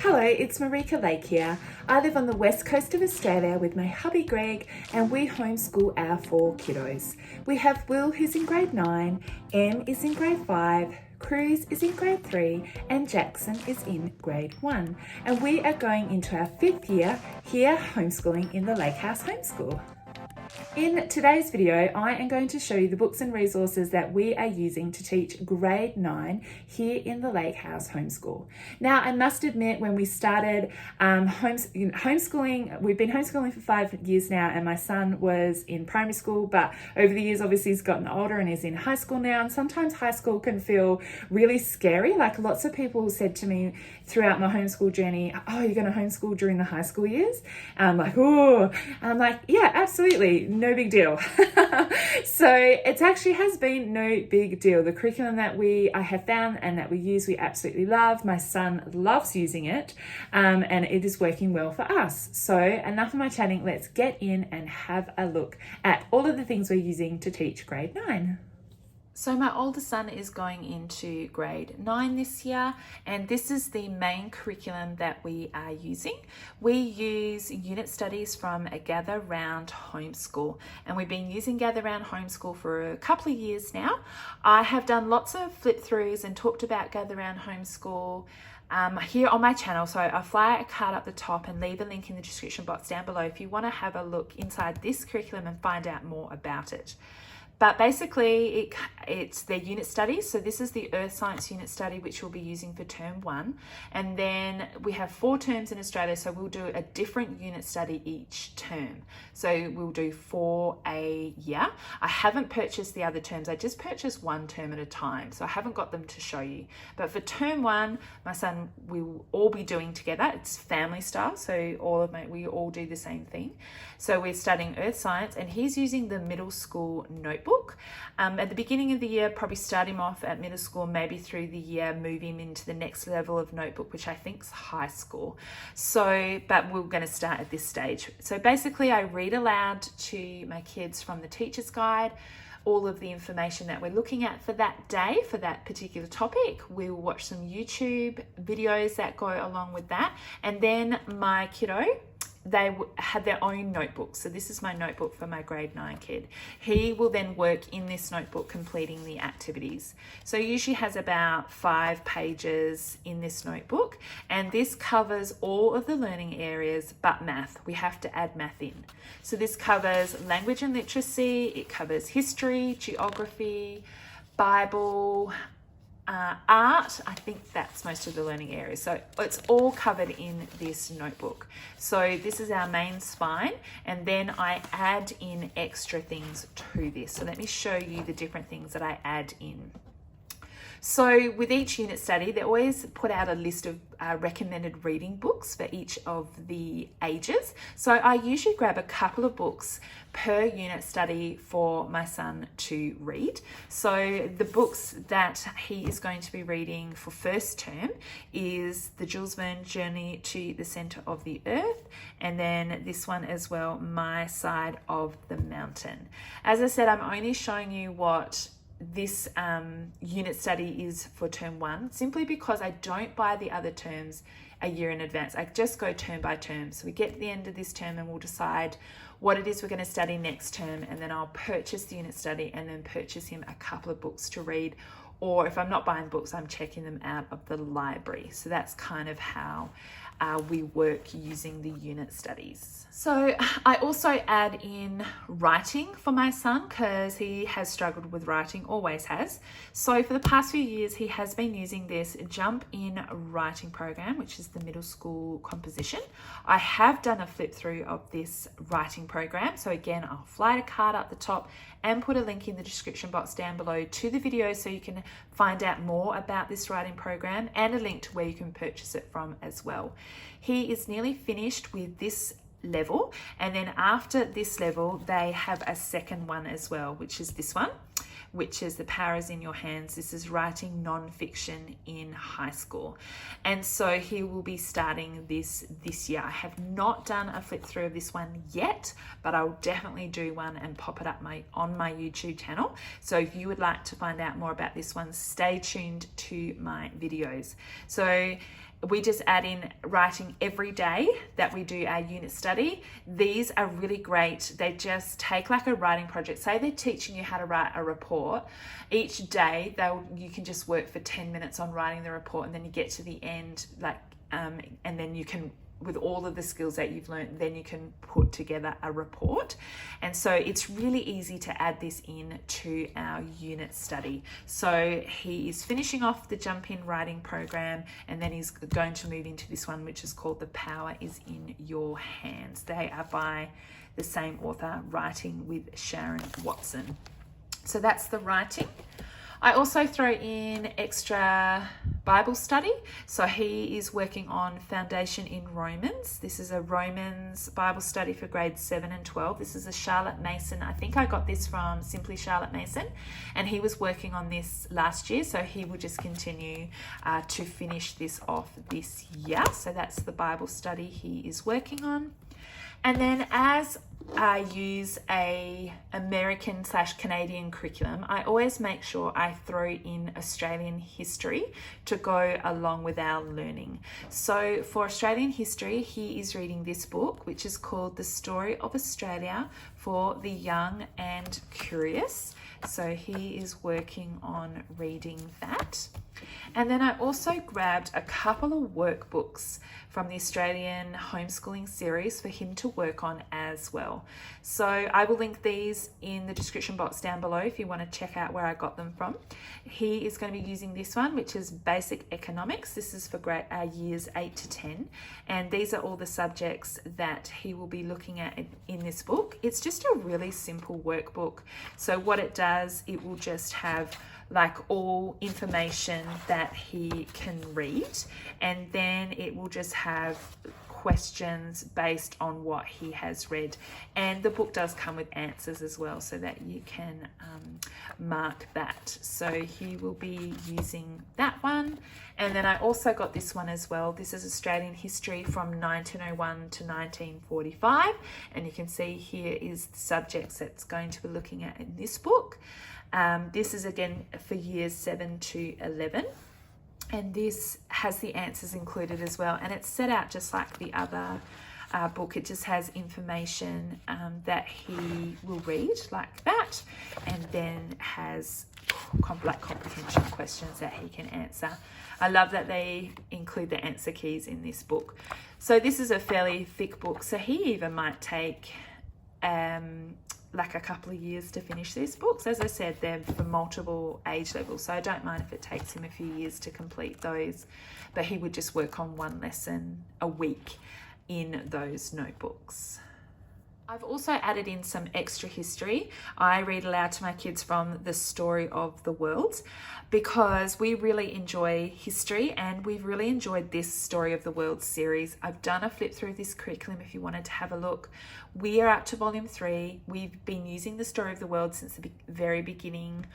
Hello, it's Marika Lake here. I live on the west coast of Australia with my hubby Greg, and we homeschool our 4 kiddos. We have Will, who's in grade 9, Em is in grade 5, Cruz is in grade 3, and Jackson is in grade 1. And we are going into our 5th year here homeschooling in the Lake House Homeschool. In today's video, I am going to show you the books and resources that we are using to teach grade 9 here in the Lake House Homeschool. Now, I must admit, when we started homeschooling, we've been homeschooling for 5 years now, and my son was in primary school, but over the years, obviously, he's gotten older and is in high school now, and sometimes high school can feel really scary. Like, lots of people said to me throughout my homeschool journey, oh, you're going to homeschool during the high school years? And I'm like, oh, and I'm like, yeah, absolutely. No big deal. So it actually has been no big deal. The curriculum that I have found and that we use, we absolutely love. My son loves using it, and it is working well for us. So enough of my chatting. Let's get in and have a look at all of the things we're using to teach grade 9. So my older son is going into grade 9 this year, and this is the main curriculum that we are using. We use unit studies from a Gather Round Homeschool, and we've been using Gather Round Homeschool for a couple of years now. I have done lots of flip throughs and talked about Gather Round Homeschool here on my channel, so I'll fly a card up the top and leave a link in the description box down below if you want to have a look inside this curriculum and find out more about it. But basically, it's their unit studies. So this is the Earth Science unit study, which we'll be using for term 1. And then we have 4 terms in Australia, so we'll do a different unit study each term. So we'll do 4 a year. I haven't purchased the other terms. I just purchased 1 term at a time, so I haven't got them to show you. But for term 1, my son, we will all be doing together. It's family style, so we all do the same thing. So we're studying Earth Science, and he's using the middle school notebook. At the beginning of the year, probably start him off at middle school, maybe through the year, move him into the next level of notebook, which I think is high school. So, but we're going to start at this stage. So basically, I read aloud to my kids from the teacher's guide, all of the information that we're looking at for that day, for that particular topic. We'll watch some YouTube videos that go along with that. And then my kiddo, they had their own notebook. So this is my notebook for my grade 9 kid. He will then work in this notebook completing the activities. So he usually has about 5 pages in this notebook, and this covers all of the learning areas but math. We have to add math in. So this covers language and literacy, it covers history, geography, Bible, art. I think that's most of the learning areas. So it's all covered in this notebook. So this is our main spine, and then I add in extra things to this. So let me show you the different things that I add in. So with each unit study, they always put out a list of recommended reading books for each of the ages. So I usually grab a couple of books per unit study for my son to read. So the books that he is going to be reading for first term is the Jules Verne Journey to the Center of the Earth, and then this one as well, My Side of the Mountain. As I said, I'm only showing you what this unit study is for term 1, simply because I don't buy the other terms a year in advance. I just go term by term. So we get to the end of this term and we'll decide what it is we're going to study next term, and then I'll purchase the unit study and then purchase him a couple of books to read. Or if I'm not buying books, I'm checking them out of the library. So that's kind of how we work using the unit studies. So I also add in writing for my son because he has struggled with writing, always has. So for the past few years, he has been using this Jump In writing program, which is the middle school composition. I have done a flip through of this writing program. So again, I'll fly a card up the top and put a link in the description box down below to the video so you can find out more about this writing program, and a link to where you can purchase it from as well. He is nearly finished with this level, and then after this level they have a second one as well, which is this one, which is The Power is in Your Hands. This is writing non-fiction in high school, and so he will be starting this year. I have not done a flip through of this one yet, but I'll definitely do one and pop it up on my YouTube channel. So if you would like to find out more about this one, stay tuned to my videos. So we just add in writing every day that we do our unit study. These are really great. They just take like a writing project. Say they're teaching you how to write a report. Each day you can just work for 10 minutes on writing the report, and then you get to the end, and then you can, with all of the skills that you've learned, then you can put together a report. And so it's really easy to add this in to our unit study. So he is finishing off the Jump In writing program, and then he's going to move into this one, which is called The Power Is In Your Hands. They are by the same author, Writing with Sharon Watson. So that's the writing. I also throw in extra Bible study. So he is working on Foundation in Romans. This is a Romans Bible study for grades 7 and 12. This is a Charlotte Mason. I think I got this from Simply Charlotte Mason, and he was working on this last year. So he will just continue to finish this off this year. So that's the Bible study he is working on. And then as I use a American/Canadian curriculum, I always make sure I throw in Australian history to go along with our learning. So for Australian history, he is reading this book, which is called The Story of Australia for the Young and Curious. So he is working on reading that. And then I also grabbed a couple of workbooks from the Australian homeschooling series for him to work on as well. So I will link these in the description box down below if you want to check out where I got them from. He is going to be using this one, which is Basic Economics. This is for years 8 to 10. And these are all the subjects that he will be looking at in this book. It's just a really simple workbook. So what it does, it will just have like all information that he can read, and then it will just have questions based on what he has read. And the book does come with answers as well, so that you can mark that. So he will be using that one. And then I also got this one as well. This is Australian history from 1901 to 1945, and you can see here is the subjects that's going to be looking at in this book. This is again for years 7 to 11, and this has the answers included as well, and it's set out just like the other book. It just has information that he will read like that, and then has like comprehension questions that he can answer. I love that they include the answer keys in this book. So this is a fairly thick book, so he even might take like a couple of years to finish these books. As I said, they're for multiple age levels, so I don't mind if it takes him a few years to complete those, but he would just work on one lesson a week in those notebooks. I've also added in some extra history. I read aloud to my kids from The Story of the World because we really enjoy history, and we've really enjoyed this Story of the World series. I've done a flip through this curriculum if you wanted to have a look. We are up to volume 3. We've been using The Story of the World since the very beginning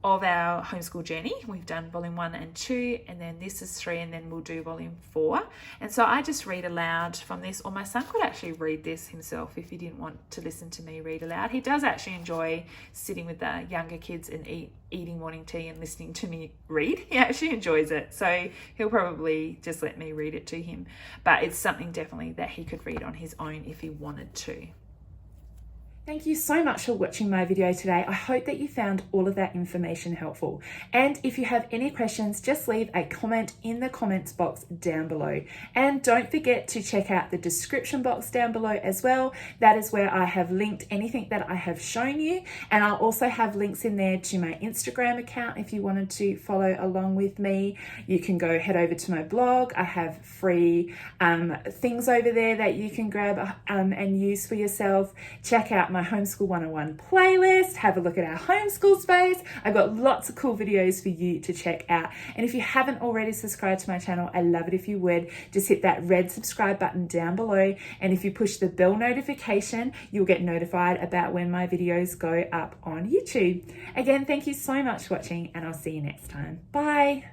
of our homeschool journey. We've done volume 1 and 2, and then this is 3, and then we'll do volume 4. And so I just read aloud from this, or my son could actually read this himself if he didn't want to listen to me read aloud. He does actually enjoy sitting with the younger kids and eating morning tea and listening to me read. He actually enjoys it, so he'll probably just let me read it to him, but it's something definitely that he could read on his own if he wanted to. Thank you so much for watching my video today. I hope that you found all of that information helpful. And if you have any questions, just leave a comment in the comments box down below. And don't forget to check out the description box down below as well. That is where I have linked anything that I have shown you. And I'll also have links in there to my Instagram account if you wanted to follow along with me. You can go head over to my blog. I have free things over there that you can grab and use for yourself. Check out my Homeschool 101 playlist, have a look at our homeschool space. I've got lots of cool videos for you to check out. And if you haven't already subscribed to my channel, I love it if you would. Just hit that red subscribe button down below. And if you push the bell notification, you'll get notified about when my videos go up on YouTube. Again, thank you so much for watching, and I'll see you next time. Bye.